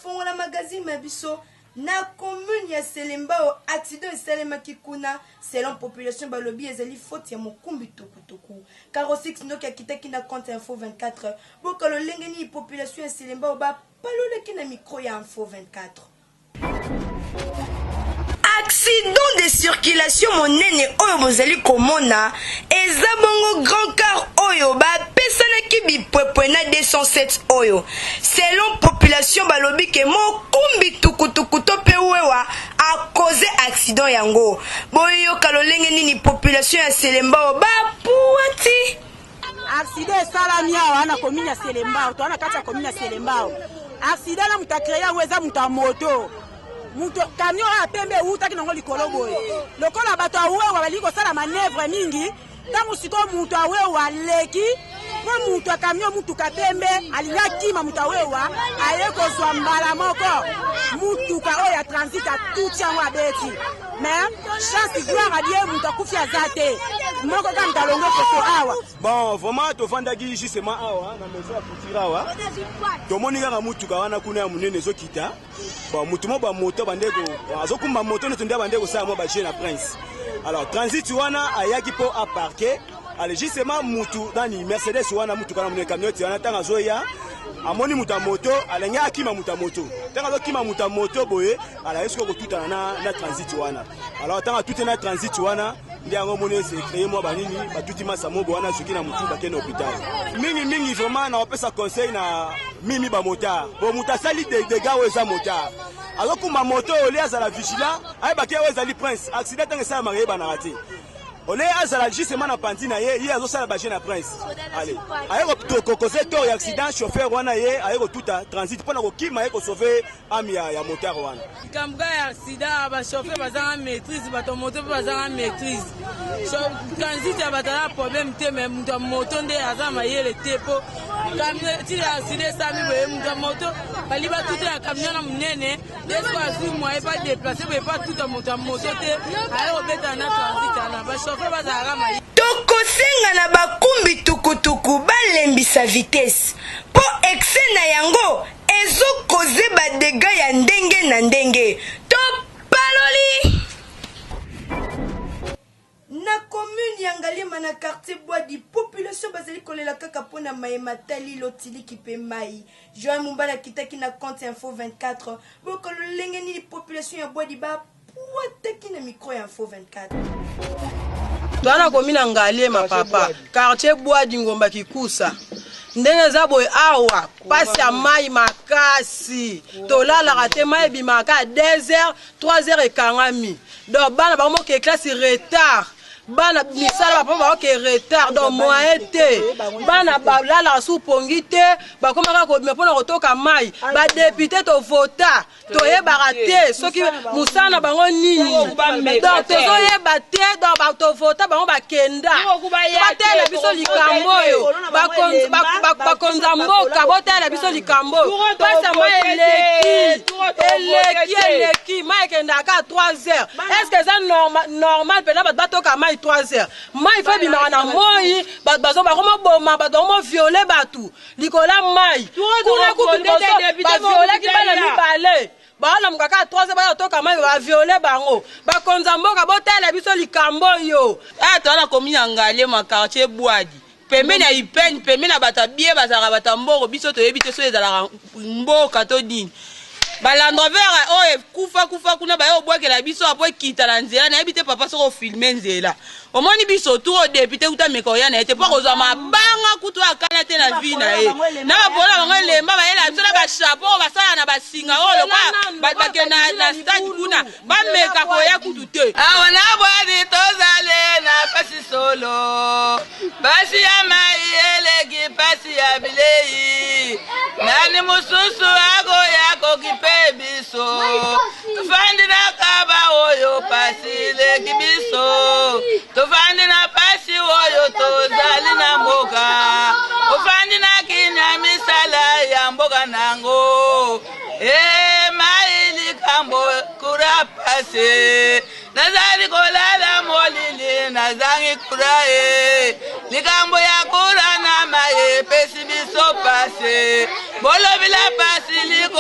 fongola magazine mabiso na commune ya Selembao accident esalema kikuna selon population balobi ezali faute ya mokumbi tukutuku 46 ndoki akitaki na compte info 24 bokalo lengeni population ya Selembao ba paloleki na micro ya info 24. Accident de circulation monene oyo bozali komona eza bongo grand car oyo ba pesanaki bipwepwe na 207 oyo selon population balobi ke mokumbi tukutuku to pe wewa a causé accident yango boyo kalolenge nini population ya Selembao ba puati accident salami awa na commune ya Selembao to na kati ya commune ya Selembao accident na mutakreya weza mutamoto muto camion a pembe utaki nango likolo boye lokola bato awewa bali kosala manevre mingi tangu siko muto awewa leki po muto a camion mutuka pembe alinga kima muto awewa aye kozwa mbala moko mutuka oya transit a tout yango abeti mais chance gloire a Dieu muto akufi azate moko kama talongo koso awa bon vraiment to fandaki justement awa na maison ya kutira awa to moninga na mutuka wana kuna ya munene zokita bon mutu mo ba moto bandeko azokumba moto ne tondia bandeko sa mo ba jeune prince alors transit wana ayaki po a parquer allez justement mutu dani Mercedes wana mutu kana munene camionnette wana tanga zoya amoni muta moto alenge akima muta moto tanga zo kima muta moto boye ala esko ko tutana na transit wana alors tanga tutana na transit wana ndiango mone se créer moi banini batuti masa mobo wana soki na mutu bakena hôpital mingi vraiment na opesa conseil na mimi ba motard bo muta sali de dégâts weza motard alors kuma moto ole azala vigilant ay bakia weza li prince accident tanga sa marié ba na raté on est azala justement na pantina ye azo sala ba jeune prince allez ayeko to causer to accident chauffeur wana ye ayeko tuta transit pona ko kima ayeko sauver ami ya motard wana kamga ya accident ba chauffeur bazanga maîtrise ba to moto bazanga maîtrise transit ya batala problème te mais muto moto nde azama yele tepo kamga ti accident sami boye muto moto bali ba tuta ya camion na munene desko azu moi pas déplacer pas tout moto te ayeko beta na transit na ba tokosenga na bakumbi tukutuku balembisa vitesse po excès na yango ezokoze badega ya ndenge na ndenge to paloli na commune ya Ngaliema na quartier bois di population bazali kolela kaka pona mayema tali lotiliki pe mai Joël Mumbala kitaki na compte info 24 bokolo lengeni population ya bois di ba puataki na micro ya info 24. Twana komina Ngaliema papa quartier bois di ngomba kikusa ndenge za boy awa pasi ya mai makasi tolala kate mai bimaka 2h 3h ekangami donc bana ba mo ke classe retard bana misala ba ba ke retard donc moyen te bana ba lala su pongi te ba komaka ko me pona kotoka mai ba député to vota to yeba te soki musana bango nini donc to yeba te donc ba to vota bango ba kenda ba tele biso likambo yo ba konza mboka bo tele biso likambo pasa mai eleki mai kenda ka 3h est-ce que ça normal pena ba toka mai 3h mai fa bima na moi bazo ba koma boma ba domo violer batu likola mai kuna ku ba violer ki bana mibale bala mukaka 3h ba toka mai ba violer bango ba konza mboka botela biso likambo yo twana komina Ngaliema quartier Bwadi pembeni ya ipeni pembeni na batabie bazaka batamboko biso toyebi te so ezala mboka to dini balandrovera oye kufa kuna bayo bwakela biso apo kita na nzela na yebite papa soko filmer nzela omoni biso tu o député uta mekoya na ete poko zo mabanga kutu akana te na vie na ye na babola bango lemba bayela biso na ba chapeau basala na basinga oyo kwa bakena na stade kuna bameka koya kutu te awa na bwadi tozale na pasi solo pasi ya mayele pasi ya bilei nani mususu ako yako kipebiso tufandi na kaba oyo pasi le kibiso tufandi na pasi oyo tozali na mboka ufandi na kinya misala ya mboka nango maili kambo kura pasi nazali kolala molili nazangi kura likambo ya kura na maye pesi biso pasi bolo bila pasi liko